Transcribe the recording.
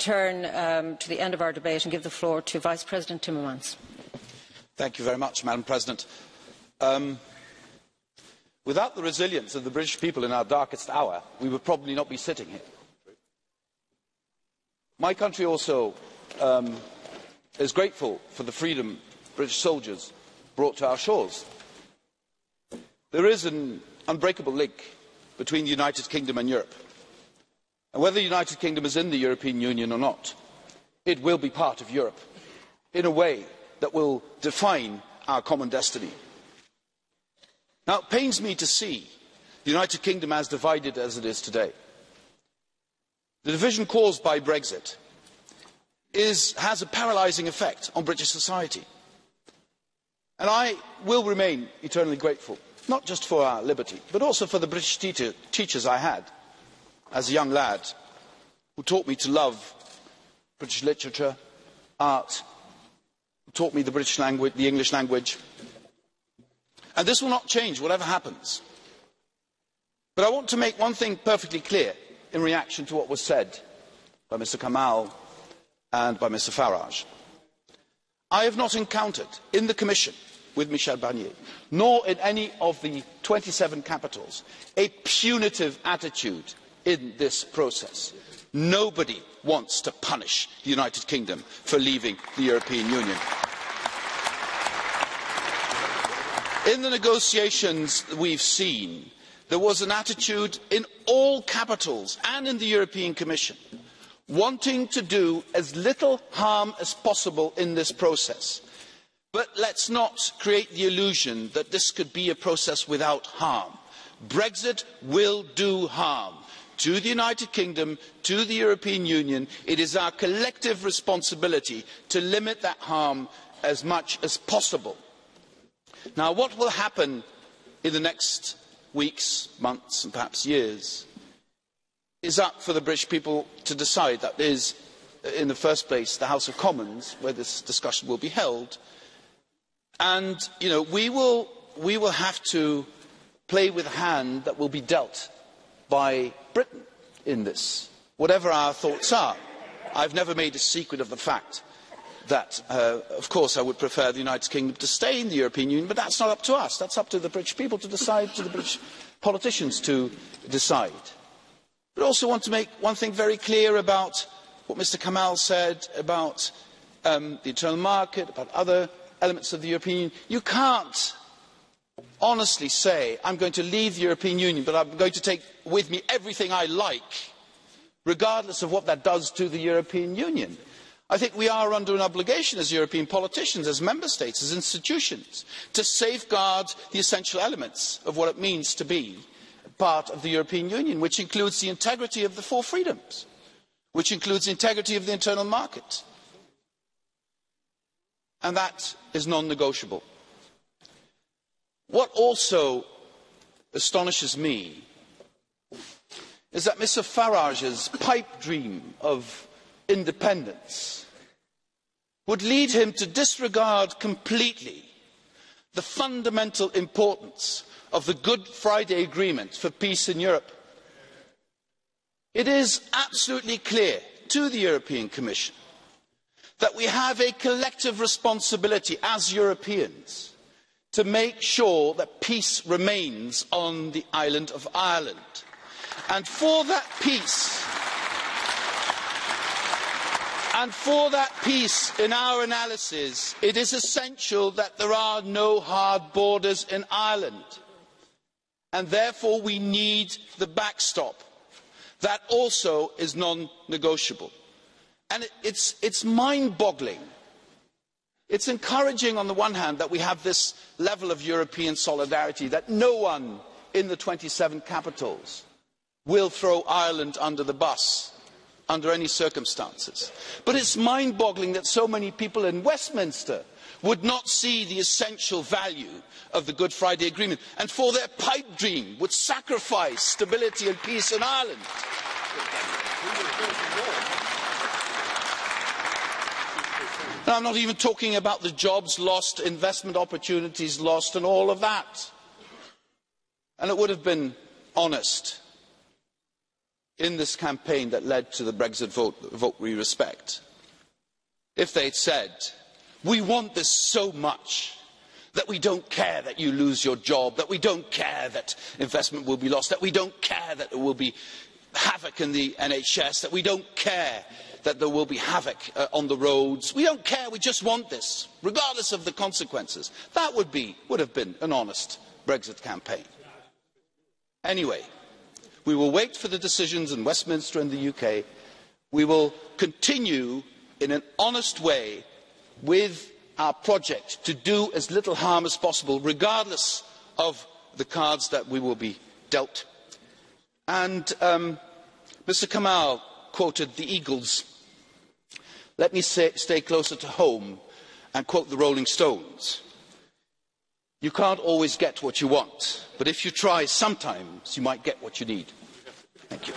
turn to the end of our debate and give the floor to Vice President Timmermans. Thank you very much, Madam President. Without the resilience of the British people in our darkest hour, we would probably not be sitting here. My country also is grateful for the freedom British soldiers brought to our shores. There is an unbreakable link between the United Kingdom and Europe. And whether the United Kingdom is in the European Union or not, it will be part of Europe in a way that will define our common destiny. Now, it pains me to see the United Kingdom as divided as it is today. The division caused by Brexit has a paralysing effect on British society. And I will remain eternally grateful, not just for our liberty, but also for the British teachers I had as a young lad, who taught me to love British literature, art, who taught me the British language, the English language. And this will not change, whatever happens. But I want to make one thing perfectly clear in reaction to what was said by Mr. Kamall and by Mr. Farage. I have not encountered in the Commission with Michel Barnier, nor in any of the 27 capitals, a punitive attitude in this process. Nobody wants to punish the United Kingdom for leaving the European Union. In the negotiations we've seen, there was an attitude in all capitals and in the European Commission wanting to do as little harm as possible in this process. But let's not create the illusion that this could be a process without harm. Brexit will do harm to the United Kingdom, to the European Union. It is our collective responsibility to limit that harm as much as possible. Now, what will happen in the next weeks, months and perhaps years is up for the British people to decide. That is, in the first place, the House of Commons, where this discussion will be held. And, we will have to play with the hand that will be dealt by Britain in this, whatever our thoughts are. I've never made a secret of the fact that, of course, I would prefer the United Kingdom to stay in the European Union, but that's not up to us. That's up to the British people to decide, to the British politicians to decide. But I also want to make one thing very clear about what Mr. Kamall said about the internal market, about other elements of the European Union. You can't honestly say, I'm going to leave the European Union, but I'm going to take with me everything I like, regardless of what that does to the European Union. I think we are under an obligation as European politicians, as member states, as institutions, to safeguard the essential elements of what it means to be part of the European Union, which includes the integrity of the four freedoms, which includes the integrity of the internal market. And that is non-negotiable. What also astonishes me is that Mr. Farage's pipe dream of independence would lead him to disregard completely the fundamental importance of the Good Friday Agreement for peace in Europe. It is absolutely clear to the European Commission that we have a collective responsibility as Europeans to make sure that peace remains on the island of Ireland. And for that peace, in our analysis, it is essential that there are no hard borders in Ireland. And therefore we need the backstop. That also is non-negotiable. And it's mind-boggling. It's encouraging on the one hand that we have this level of European solidarity, that no one in the 27 capitals will throw Ireland under the bus under any circumstances. But it's mind-boggling that so many people in Westminster would not see the essential value of the Good Friday Agreement and for their pipe dream would sacrifice stability and peace in Ireland. And I'm not even talking about the jobs lost, investment opportunities lost and all of that. And it would have been honest in this campaign that led to the Brexit vote, the vote we respect, if they'd said, we want this so much that we don't care that you lose your job, that we don't care that investment will be lost, that we don't care that there will be havoc in the NHS, that we don't care that there will be havoc on the roads. We don't care, we just want this, regardless of the consequences. That would have been an honest Brexit campaign. Anyway, we will wait for the decisions in Westminster and the UK. We will continue in an honest way with our project to do as little harm as possible, regardless of the cards that we will be dealt. And Mr. Kamal quoted the Eagles. Let me stay closer to home and quote the Rolling Stones. You can't always get what you want, but if you try, sometimes you might get what you need. Thank you.